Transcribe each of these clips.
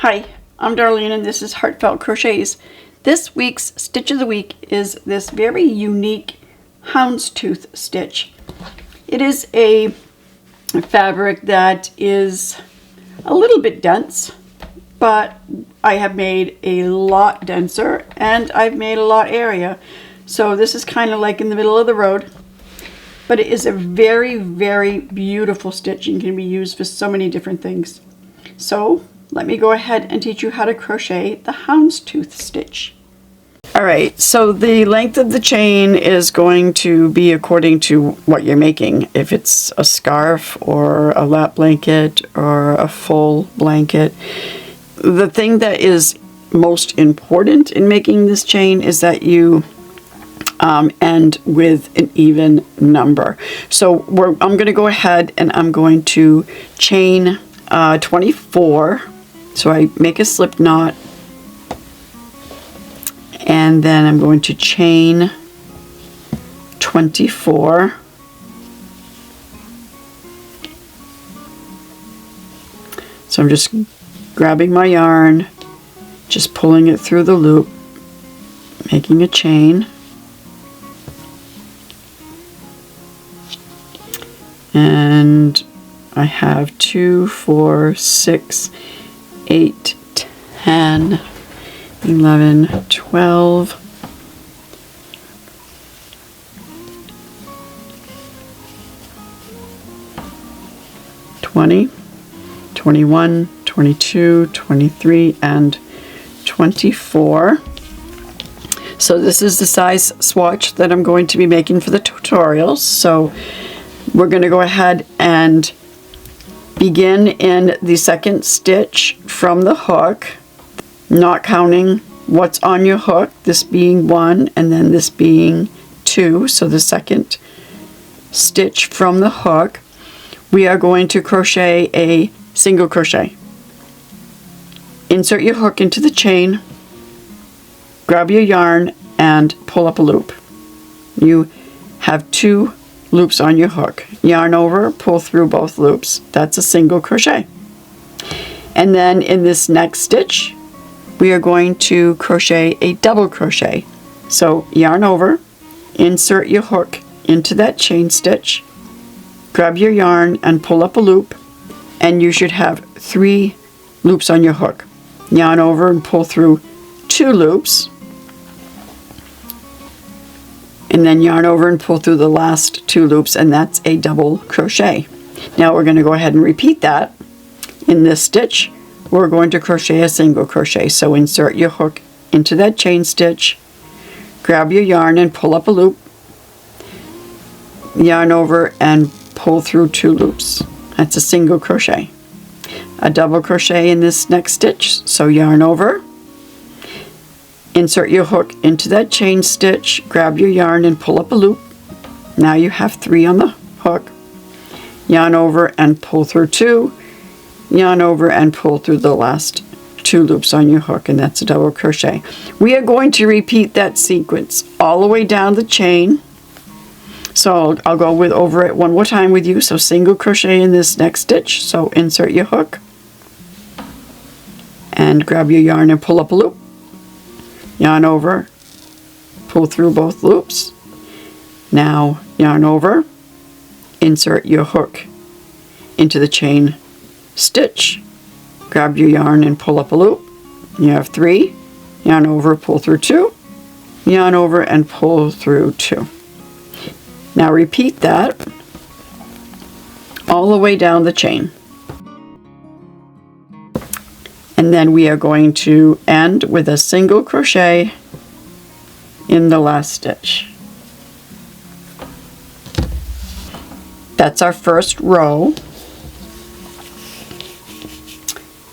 Hi, I'm Darlene and this is Heartfelt Crochets. This week's stitch of the week is this very unique houndstooth stitch. It is a fabric that is a little bit dense, but I have made a lot denser and I've made a lot area. So this is kind of like in the middle of the road, but it is a very, very beautiful stitch and can be used for so many different things. So let me go ahead and teach you how to crochet the houndstooth stitch. Alright, so the length of the chain is going to be according to what you're making. If it's a scarf or a lap blanket or a full blanket. The thing that is most important in making this chain is that you end with an even number. So I'm going to go ahead and I'm going to chain 24. So I make a slip knot and then I'm going to chain 24. So I'm just grabbing my yarn, just pulling it through the loop, making a chain. And I have 2, 4, 6, 8, 10, 11, 12, 20, 21, 22, 23, and 24. So this is the size swatch that I'm going to be making for the tutorials. So we're going to go ahead and begin in the second stitch from the hook, not counting what's on your hook, this being 1 and then this being 2. So the second stitch from the hook, we are going to crochet a single crochet. Insert your hook into the chain, grab your yarn and pull up a loop. You have 2 loops on your hook. Yarn over, pull through both loops. That's a single crochet. And then in this next stitch, we are going to crochet a double crochet. So yarn over, insert your hook into that chain stitch, grab your yarn and pull up a loop, and you should have 3 loops on your hook. Yarn over and pull through 2 loops, and then yarn over and pull through the last 2 loops, and that's a double crochet. Now we're going to go ahead and repeat that. In this stitch, we're going to crochet a single crochet. So insert your hook into that chain stitch, grab your yarn and pull up a loop, yarn over and pull through 2 loops. That's a single crochet. A double crochet in this next stitch. So yarn over, insert your hook into that chain stitch, grab your yarn and pull up a loop. Now you have 3 on the hook. Yarn over and pull through 2. Yarn over and pull through the last 2 loops on your hook, and that's a double crochet. We are going to repeat that sequence all the way down the chain. So I'll go over it one more time with you. So single crochet in this next stitch. So insert your hook and grab your yarn and pull up a loop. Yarn over, pull through both loops. Now yarn over, insert your hook into the chain stitch, grab your yarn and pull up a loop. You have 3, yarn over, pull through 2, yarn over and pull through 2. Now repeat that all the way down the chain. And then we are going to end with a single crochet in the last stitch. That's our first row.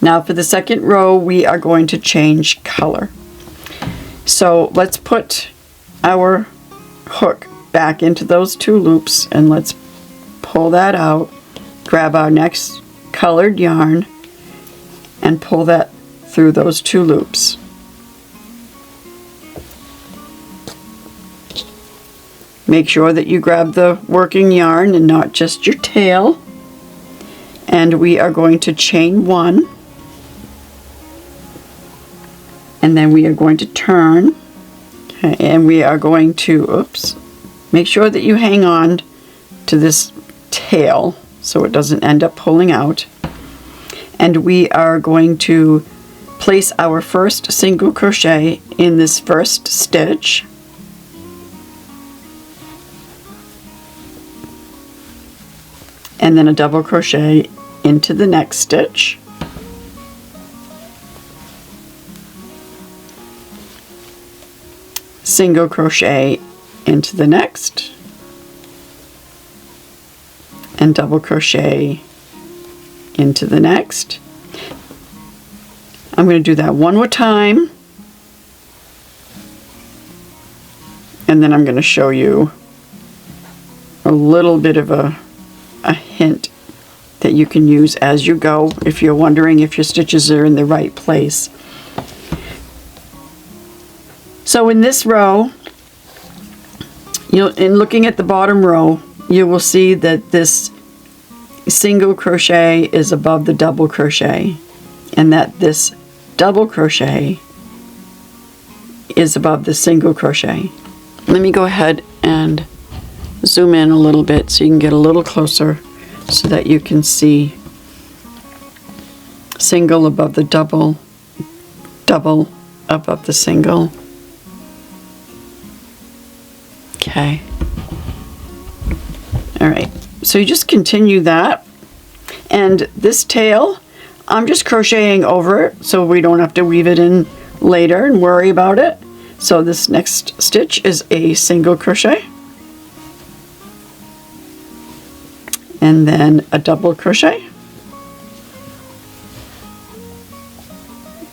Now for the second row, we are going to change color. So let's put our hook back into those 2 loops and let's pull that out, grab our next colored yarn and pull that through those 2 loops. Make sure that you grab the working yarn and not just your tail. And we are going to chain 1, and then we are going to turn. Okay, and we are going to, oops, make sure that you hang on to this tail so it doesn't end up pulling out. And we are going to place our first single crochet in this first stitch. And then a double crochet into the next stitch. Single crochet into the next. And double crochet into the next. I'm going to do that one more time. And then I'm going to show you a little bit of a hint that you can use as you go if you're wondering if your stitches are in the right place. So in this row, in looking at the bottom row, you will see that this single crochet is above the double crochet, and that this double crochet is above the single crochet. Let me go ahead and zoom in a little bit so you can get a little closer so that you can see single above the double, double above the single. Okay. All right, so you just continue that, and this tail, I'm just crocheting over it so we don't have to weave it in later and worry about it. So this next stitch is a single crochet, and then a double crochet,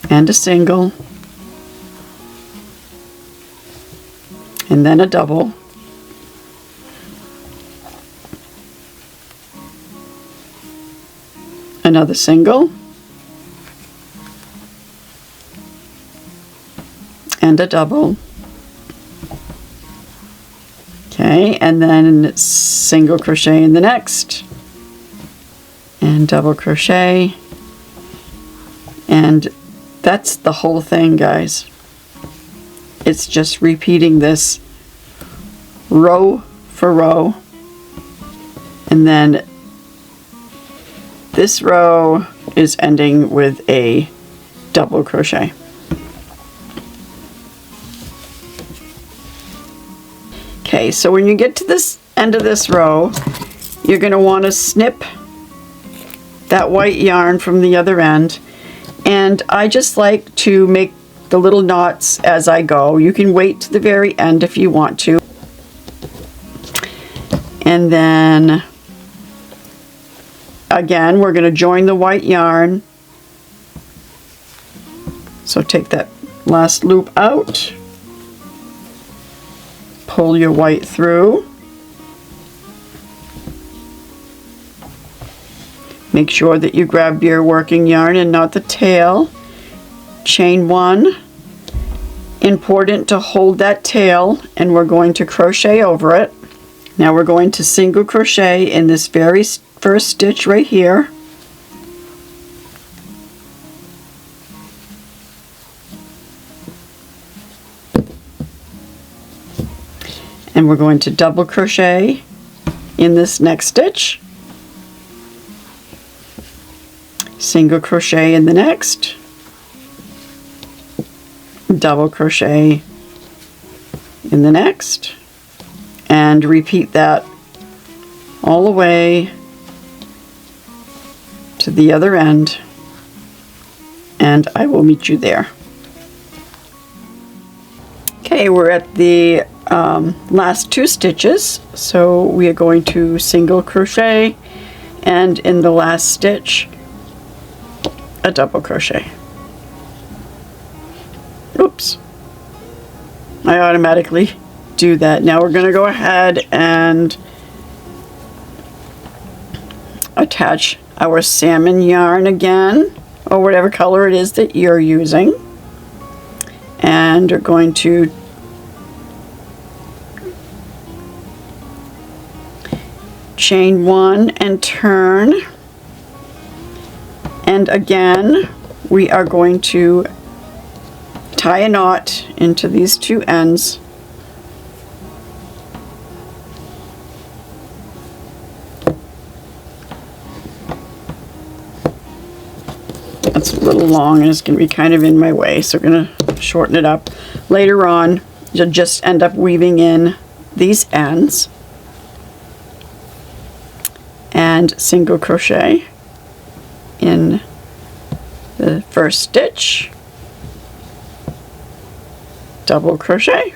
and a single, and then a double, another single, and a double. Okay, and then single crochet in the next, and double crochet, and that's the whole thing, guys. It's just repeating this row for row, and then this row is ending with a double crochet. Okay, so when you get to this end of this row, you're going to want to snip that white yarn from the other end, and I just like to make the little knots as I go. You can wait to the very end if you want to. And then again, we're going to join the white yarn. So take that last loop out, pull your white through, make sure that you grab your working yarn and not the tail, chain one, important to hold that tail, and we're going to crochet over it. Now we're going to single crochet in this very first stitch right here, and we're going to double crochet in this next stitch, single crochet in the next, double crochet in the next, and repeat that all the way to the other end, and I will meet you there. Okay, we're at the last two stitches, so we are going to single crochet, and in the last stitch a double crochet. Oops, I automatically do that. Now we're going to go ahead and attach our salmon yarn again, or whatever color it is that you're using, and we're going to chain one and turn, and again we are going to tie a knot into these two ends. That's a little long and it's going to be kind of in my way, so we're going to shorten it up. Later on, you'll just end up weaving in these ends and single crochet in the first stitch, double crochet,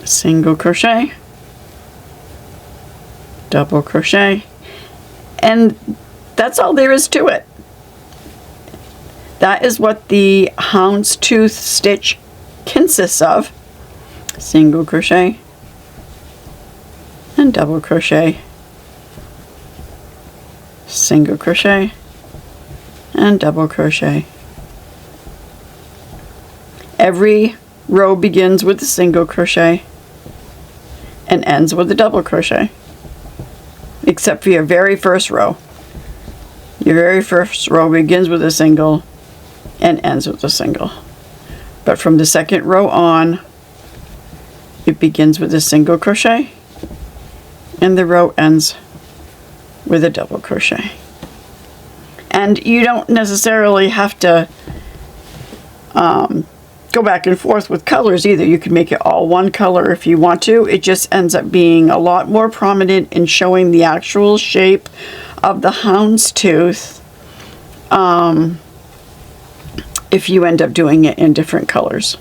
single crochet, double crochet, and that's all there is to it. That is what the hound's tooth stitch consists of. Single crochet and double crochet, single crochet and double crochet. Every row begins with a single crochet and ends with a double crochet, except for your very first row. Your very first row begins with a single and ends with a single. But from the second row on, it begins with a single crochet and the row ends with a double crochet. And you don't necessarily have to go back and forth with colors either. You can make it all one color if you want to. It just ends up being a lot more prominent in showing the actual shape of the hound's tooth if you end up doing it in different colors.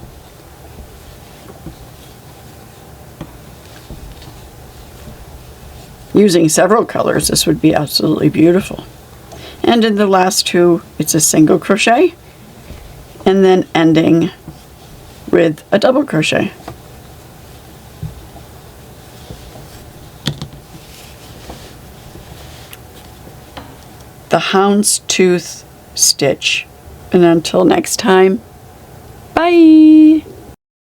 Using several colors, this would be absolutely beautiful. And in the last two, it's a single crochet and then ending with a double crochet. The hound's tooth stitch. And until next time, bye!